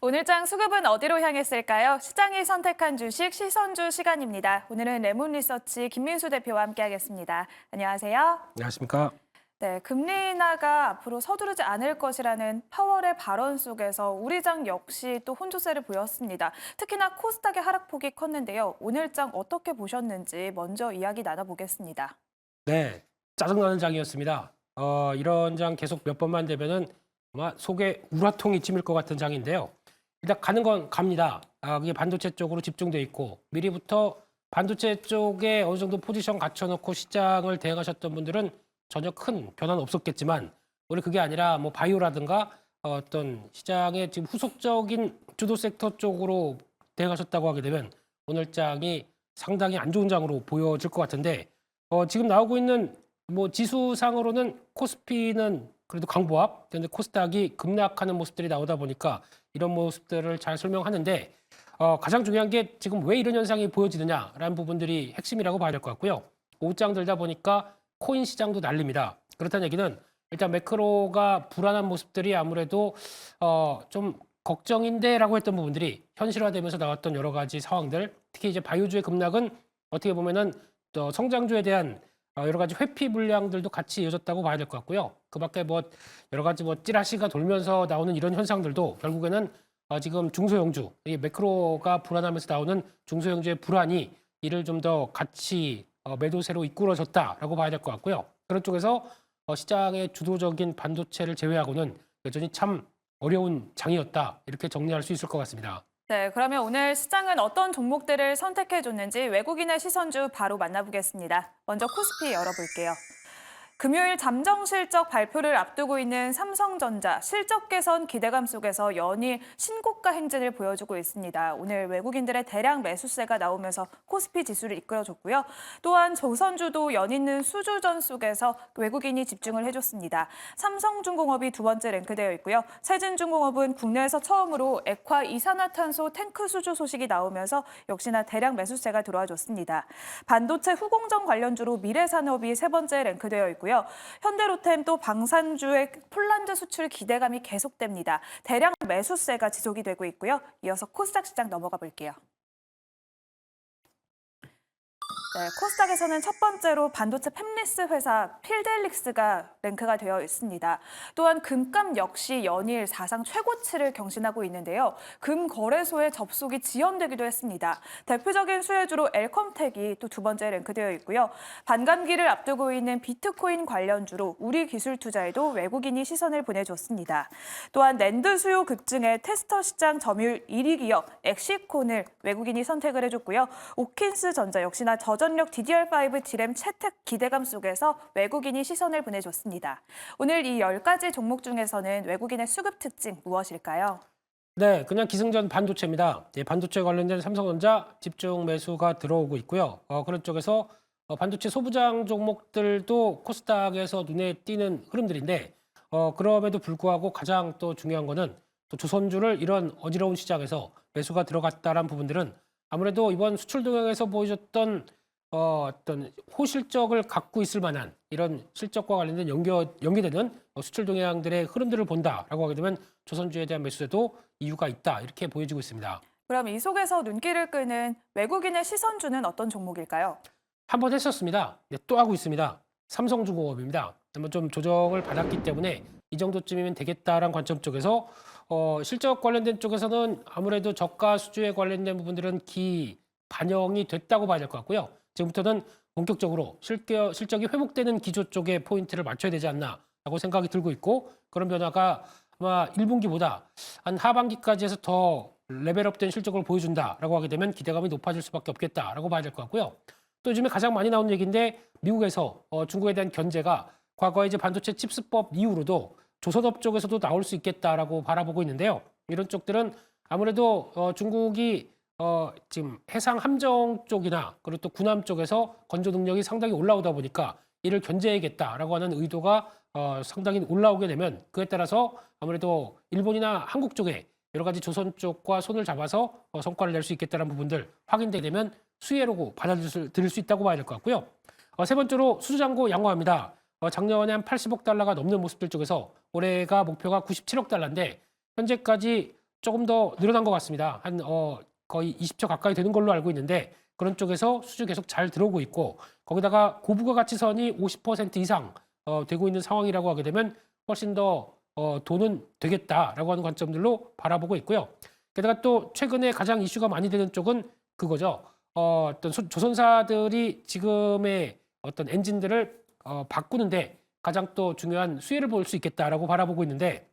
오늘장 수급은 어디로 향했을까요? 시장이 선택한 주식 시선주 시간입니다. 오늘은 레몬리서치 김민수 대표와 함께하겠습니다. 안녕하세요. 안녕하십니까? 네, 금리 인하가 앞으로 서두르지 않을 것이라는 파월의 발언 속에서 우리장 역시 또 혼조세를 보였습니다. 특히나 코스닥의 하락폭이 컸는데요. 오늘장 어떻게 보셨는지 먼저 이야기 나눠보겠습니다. 네, 짜증나는 장이었습니다. 이런 장 계속 몇 번만 되면은 아마 속에 우라통이 찜일 것 같은 장인데요. 일단 가는 건 갑니다. 그게 반도체 쪽으로 집중돼 있고 미리부터 반도체 쪽에 어느 정도 포지션 갖춰놓고 시장을 대응하셨던 분들은 전혀 큰 변화는 없었겠지만 우리 그게 아니라 뭐 바이오라든가 어떤 시장의 지금 후속적인 주도 섹터 쪽으로 대응하셨다고 하게 되면 오늘 장이 상당히 안 좋은 장으로 보여질 것 같은데 지금 나오고 있는 뭐 지수상으로는 코스피는 그래도 강보합, 근데 코스닥이 급락하는 모습들이 나오다 보니까 이런 모습들을 잘 설명하는데 가장 중요한 게 지금 왜 이런 현상이 보여지느냐라는 부분들이 핵심이라고 봐야 될 것 같고요. 오장 들다 보니까 코인 시장도 난립니다. 그렇다는 얘기는 일단 매크로가 불안한 모습들이 아무래도 좀 걱정인데라고 했던 부분들이 현실화되면서 나왔던 여러 가지 상황들, 특히 이제 바이오주의 급락은 어떻게 보면은 성장주에 대한 여러 가지 회피 물량들도 같이 이어졌다고 봐야 될 것 같고요. 그밖에 뭐 여러 가지 뭐 찌라시가 돌면서 나오는 이런 현상들도 결국에는 지금 중소형주, 이 매크로가 불안하면서 나오는 중소형주의 불안이 이를 좀 더 같이 매도세로 이끌어졌다라고 봐야 될 것 같고요. 그런 쪽에서 시장의 주도적인 반도체를 제외하고는 여전히 참 어려운 장이었다 이렇게 정리할 수 있을 것 같습니다. 네, 그러면 오늘 시장은 어떤 종목들을 선택해줬는지 외국인의 시선주 바로 만나보겠습니다. 먼저 코스피 열어볼게요. 금요일 잠정 실적 발표를 앞두고 있는 삼성전자 실적 개선 기대감 속에서 연일 신고가 행진을 보여주고 있습니다. 오늘 외국인들의 대량 매수세가 나오면서 코스피 지수를 이끌어줬고요. 또한 조선주도 연있는 수주전 속에서 외국인이 집중을 해줬습니다. 삼성중공업이 두 번째 랭크되어 있고요. 세진중공업은 국내에서 처음으로 액화 이산화탄소 탱크 수주 소식이 나오면서 역시나 대량 매수세가 들어와줬습니다. 반도체 후공정 관련주로 미래산업이 세 번째 랭크되어 있고 현대로템 또 방산주의 폴란드 수출 기대감이 계속됩니다. 대량 매수세가 지속이 되고 있고요. 이어서 코스닥 시장 넘어가 볼게요. 네, 코스닥에서는 첫 번째로 반도체 팹리스 회사 필델릭스가 랭크가 되어 있습니다. 또한 금값 역시 연일 사상 최고치를 경신하고 있는데요. 금 거래소에 접속이 지연되기도 했습니다. 대표적인 수혜주로 엘컴텍이 또 두 번째 랭크되어 있고요. 반감기를 앞두고 있는 비트코인 관련주로 우리기술투자에도 외국인이 시선을 보내줬습니다. 또한 낸드 수요 급증에 테스터 시장 점유율 1위 기업 엑시콘을 외국인이 선택을 해줬고요. 오킨스전자 역시나 저전력 DDR5 D램 채택 기대감 속에서 외국인이 시선을 보내줬습니다. 오늘 이 10가지 종목 중에서는 외국인의 수급 특징 무엇일까요? 네, 그냥 기승전 반도체입니다. 반도체 관련된 삼성전자 집중 매수가 들어오고 있고요. 그런 쪽에서 반도체 소부장 종목들도 코스닥에서 눈에 띄는 흐름들인데 그럼에도 불구하고 가장 또 중요한 거는 또 조선주를 이런 어지러운 시장에서 매수가 들어갔다란 부분들은 아무래도 이번 수출 동향에서 보여줬던 어떤 호실적을 갖고 있을 만한 이런 실적과 관련된 연계되는 수출 동향들의 흐름들을 본다라고 하게 되면 조선주에 대한 매수에도 이유가 있다 이렇게 보여지고 있습니다. 그럼 이 속에서 눈길을 끄는 외국인의 시선주는 어떤 종목일까요? 한 번 했었습니다. 네, 또 하고 있습니다. 삼성중공업입니다. 한번 좀 조정을 받았기 때문에 이 정도쯤이면 되겠다라는 관점 쪽에서 실적 관련된 쪽에서는 아무래도 저가 수주에 관련된 부분들은 반영이 됐다고 봐야 될 것 같고요. 지금부터는 본격적으로 실적이 회복되는 기조 쪽에 포인트를 맞춰야 되지 않나라고 생각이 들고 있고 그런 변화가 아마 1분기보다 한 하반기까지 해서 더 레벨업된 실적을 보여준다라고 하게 되면 기대감이 높아질 수밖에 없겠다라고 봐야 될 것 같고요. 또 요즘에 가장 많이 나오는 얘기인데 미국에서 중국에 대한 견제가 과거에 이제 반도체 칩스법 이후로도 조선업 쪽에서도 나올 수 있겠다라고 바라보고 있는데요. 이런 쪽들은 아무래도 중국이 지금 해상 함정 쪽이나 그리고 또 군함 쪽에서 건조 능력이 상당히 올라오다 보니까 이를 견제해야겠다라고 하는 의도가 상당히 올라오게 되면 그에 따라서 아무래도 일본이나 한국 쪽에 여러 가지 조선 쪽과 손을 잡아서 성과를 낼 수 있겠다는 부분들 확인되게 되면 수혜로 받아들일 수 있다고 봐야 될 것 같고요. 세 번째로 수주잔고 양호합니다. 작년에 한 80억 달러가 넘는 모습들 쪽에서 올해가 목표가 97억 달러인데 현재까지 조금 더 늘어난 것 같습니다. 한 거의 20조 가까이 되는 걸로 알고 있는데 그런 쪽에서 수주 계속 잘 들어오고 있고 거기다가 고부가가치선이 50% 이상 되고 있는 상황이라고 하게 되면 훨씬 더 돈은 되겠다라고 하는 관점들로 바라보고 있고요. 게다가 또 최근에 가장 이슈가 많이 되는 쪽은 그거죠. 어떤 조선사들이 지금의 어떤 엔진들을 바꾸는데 가장 또 중요한 수혜를 볼 수 있겠다라고 바라보고 있는데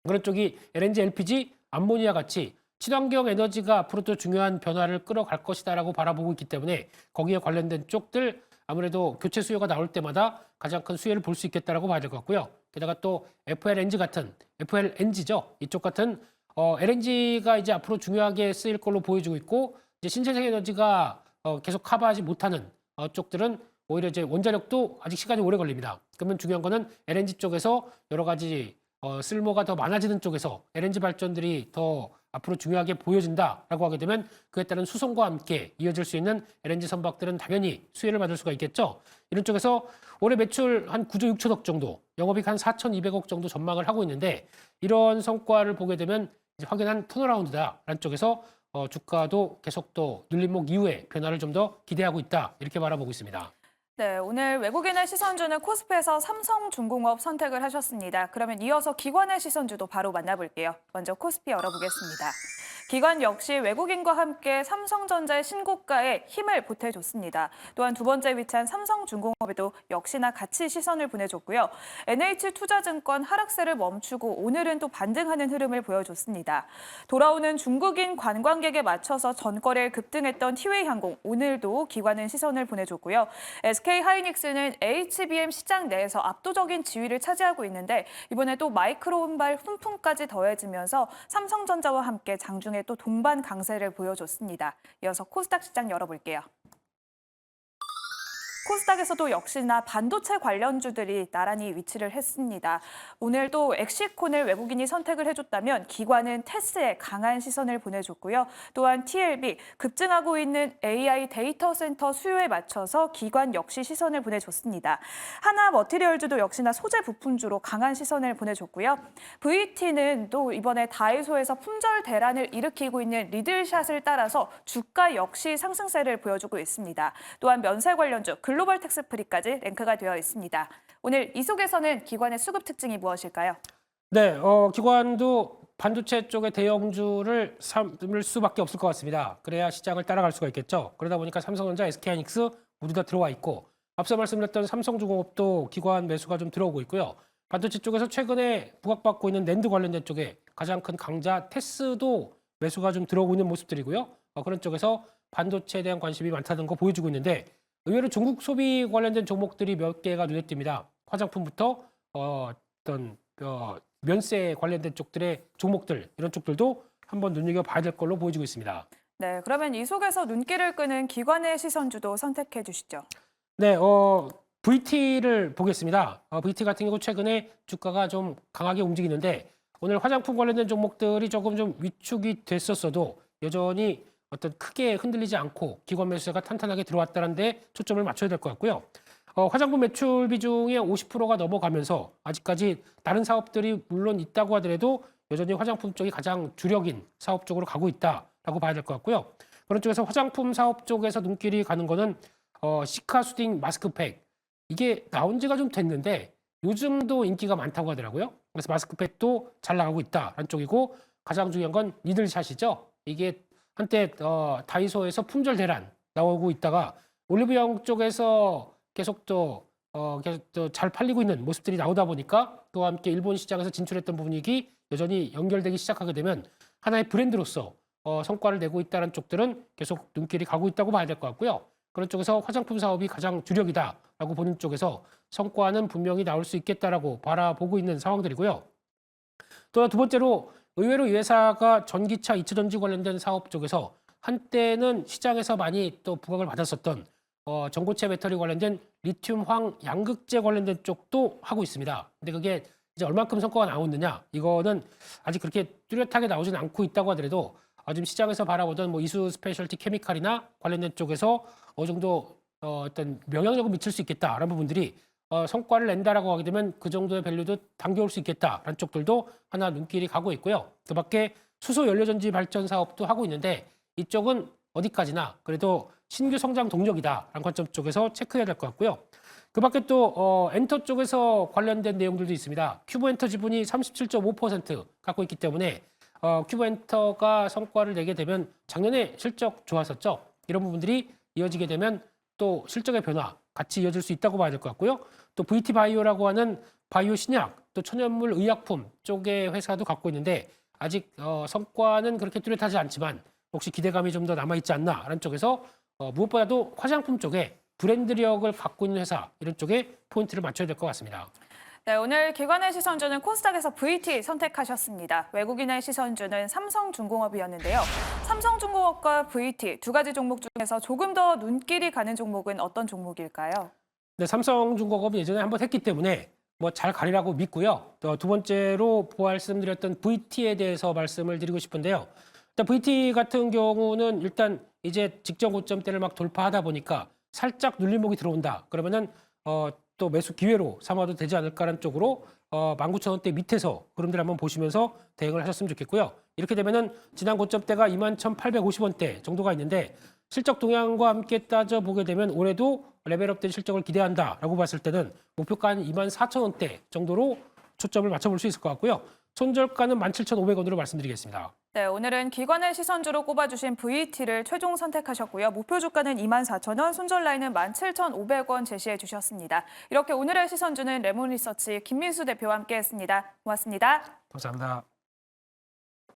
그런 쪽이 LNG, LPG, 암모니아 같이 친환경 에너지가 앞으로 또 중요한 변화를 끌어갈 것이다라고 바라보고 있기 때문에 거기에 관련된 쪽들 아무래도 교체 수요가 나올 때마다 가장 큰 수혜를 볼 수 있겠다라고 봐야 될 것 같고요. 게다가 또 FLNG죠. 이쪽 같은 LNG가 이제 앞으로 중요하게 쓰일 걸로 보여지고 있고 이제 신재생 에너지가 계속 커버하지 못하는 쪽들은 오히려 이제 원자력도 아직 시간이 오래 걸립니다. 그러면 중요한 거는 LNG 쪽에서 여러 가지 쓸모가 더 많아지는 쪽에서 LNG 발전들이 더 앞으로 중요하게 보여진다라고 하게 되면 그에 따른 수송과 함께 이어질 수 있는 LNG 선박들은 당연히 수혜를 받을 수가 있겠죠. 이런 쪽에서 올해 매출 한 9조 6천억 정도, 영업이익 한 4,200억 정도 전망을 하고 있는데 이런 성과를 보게 되면 이제 확연한 턴어라운드다라는 쪽에서 주가도 계속 또 눌림목 이후에 변화를 좀 더 기대하고 있다 이렇게 바라보고 있습니다. 네, 오늘 외국인의 시선주는 코스피에서 삼성중공업 선택을 하셨습니다. 그러면 이어서 기관의 시선주도 바로 만나볼게요. 먼저 코스피 열어보겠습니다. 기관 역시 외국인과 함께 삼성전자의 신고가에 힘을 보태줬습니다. 또한 두 번째 위치한 삼성중공업에도 역시나 같이 시선을 보내줬고요. NH투자증권 하락세를 멈추고 오늘은 또 반등하는 흐름을 보여줬습니다. 돌아오는 중국인 관광객에 맞춰서 전거래에 급등했던 티웨이항공, 오늘도 기관은 시선을 보내줬고요. SK하이닉스는 HBM 시장 내에서 압도적인 지위를 차지하고 있는데 이번에 또 마이크로운발 훈풍까지 더해지면서 삼성전자와 함께 장중에 또 동반 강세를 보여줬습니다. 이어서 코스닥 시장 열어볼게요. 코스닥에서도 역시나 반도체 관련주들이 나란히 위치를 했습니다. 오늘도 엑시콘을 외국인이 선택을 해줬다면 기관은 테스에 강한 시선을 보내줬고요. 또한 TLB, 급증하고 있는 AI 데이터 센터 수요에 맞춰서 기관 역시 시선을 보내줬습니다. 하나 머티리얼즈도 역시나 소재 부품주로 강한 시선을 보내줬고요. VT는 또 이번에 다이소에서 품절 대란을 일으키고 있는 리들샷을 따라서 주가 역시 상승세를 보여주고 있습니다. 또한 면세 관련주, 글로벌 텍스프리까지 랭크가 되어 있습니다. 오늘 이 속에서는 기관의 수급 특징이 무엇일까요? 네, 기관도 반도체 쪽의 대형주를 삼을 수밖에 없을 것 같습니다. 그래야 시장을 따라갈 수가 있겠죠. 그러다 보니까 삼성전자, SK하이닉스 모두 다 들어와 있고 앞서 말씀드렸던 삼성중공업도 기관 매수가 좀 들어오고 있고요. 반도체 쪽에서 최근에 부각받고 있는 낸드 관련된 쪽에 가장 큰 강자 테스도 매수가 좀 들어오고 있는 모습들이고요. 그런 쪽에서 반도체에 대한 관심이 많다는 거 보여주고 있는데 의외로 중국 소비 관련된 종목들이 몇 개가 눈에 띕니다. 화장품부터 어떤 면세 관련된 쪽들의 종목들 이런 쪽들도 한번 눈여겨봐야 될 걸로 보여지고 있습니다. 네, 그러면 이 속에서 눈길을 끄는 기관의 시선주도 선택해 주시죠. 네, VT를 보겠습니다. VT 같은 경우 최근에 주가가 좀 강하게 움직이는데 오늘 화장품 관련된 종목들이 조금 좀 위축이 됐었어도 여전히 어떤 크게 흔들리지 않고 기관 매수세가 탄탄하게 들어왔다는 데 초점을 맞춰야 될 것 같고요. 화장품 매출 비중의 50%가 넘어가면서 아직까지 다른 사업들이 물론 있다고 하더라도 여전히 화장품 쪽이 가장 주력인 사업 쪽으로 가고 있다라고 봐야 될 것 같고요. 그런 쪽에서 화장품 사업 쪽에서 눈길이 가는 거는 시카 수딩 마스크팩 이게 나온 지가 좀 됐는데 요즘도 인기가 많다고 하더라고요. 그래서 마스크팩도 잘 나가고 있다라는 쪽이고 가장 중요한 건 니들샷이죠. 이게 한때 다이소에서 품절 대란 나오고 있다가 올리브영 쪽에서 계속 또 잘 팔리고 있는 모습들이 나오다 보니까 또 함께 일본 시장에서 진출했던 분위기 여전히 연결되기 시작하게 되면 하나의 브랜드로서 성과를 내고 있다는 쪽들은 계속 눈길이 가고 있다고 봐야 될 것 같고요. 그런 쪽에서 화장품 사업이 가장 주력이다라고 보는 쪽에서 성과는 분명히 나올 수 있겠다라고 바라보고 있는 상황들이고요. 또 두 번째로 의외로 이 회사가 전기차, 이차전지 관련된 사업 쪽에서 한때는 시장에서 많이 또 부각을 받았었던 전고체 배터리 관련된 리튬 황 양극재 관련된 쪽도 하고 있습니다. 근데 그게 이제 얼만큼 성과가 나오느냐 이거는 아직 그렇게 뚜렷하게 나오지는 않고 있다고 하더라도 지금 시장에서 바라보던 뭐 이수 스페셜티 케미칼이나 관련된 쪽에서 어느 정도 어떤 영향력을 미칠 수 있겠다라는 부분들이 성과를 낸다라고 하게 되면 그 정도의 밸류도 당겨올 수 있겠다라는 쪽들도 하나 눈길이 가고 있고요. 그 밖에 수소 연료전지 발전 사업도 하고 있는데 이쪽은 어디까지나 그래도 신규 성장 동력이다라는 관점 쪽에서 체크해야 될 것 같고요. 그 밖에 또 엔터 쪽에서 관련된 내용들도 있습니다. 큐브엔터 지분이 37.5% 갖고 있기 때문에 큐브엔터가 성과를 내게 되면 작년에 실적 좋았었죠. 이런 부분들이 이어지게 되면 또 실적의 변화 같이 이어질 수 있다고 봐야 될 것 같고요. 또 VT 바이오라고 하는 바이오 신약 또 천연물 의약품 쪽의 회사도 갖고 있는데 아직 성과는 그렇게 뚜렷하지 않지만 혹시 기대감이 좀 더 남아있지 않나라는 쪽에서 무엇보다도 화장품 쪽에 브랜드력을 갖고 있는 회사 이런 쪽에 포인트를 맞춰야 될 것 같습니다. 네, 오늘 기관의 시선주는 코스닥에서 VT 선택하셨습니다. 외국인의 시선주는 삼성중공업이었는데요. 삼성중공업과 VT 두 가지 종목 중에서 조금 더 눈길이 가는 종목은 어떤 종목일까요? 네, 삼성중공업은 예전에 한번 했기 때문에 뭐 잘 가리라고 믿고요. 또 두 번째로 말씀드렸던 VT에 대해서 말씀을 드리고 싶은데요. 일단 VT 같은 경우는 일단 이제 직전 고점대를 막 돌파하다 보니까 살짝 눌림목이 들어온다. 그러면은 또 매수 기회로 삼아도 되지 않을까라는 쪽으로 19,000원대 밑에서 그림들 한번 보시면서 대응을 하셨으면 좋겠고요. 이렇게 되면은 지난 고점대가 21,850원대 정도가 있는데 실적 동향과 함께 따져보게 되면 올해도 레벨업된 실적을 기대한다라고 봤을 때는 목표가는 24,000원대 정도로 초점을 맞춰볼 수 있을 것 같고요. 손절가는 17,500원으로 말씀드리겠습니다. 네, 오늘은 기관의 시선주로 꼽아주신 VT를 최종 선택하셨고요. 목표 주가는 24,000원, 손절 라인은 17,500원 제시해 주셨습니다. 이렇게 오늘의 시선주는 레몬리서치 김민수 대표와 함께했습니다. 고맙습니다. 감사합니다.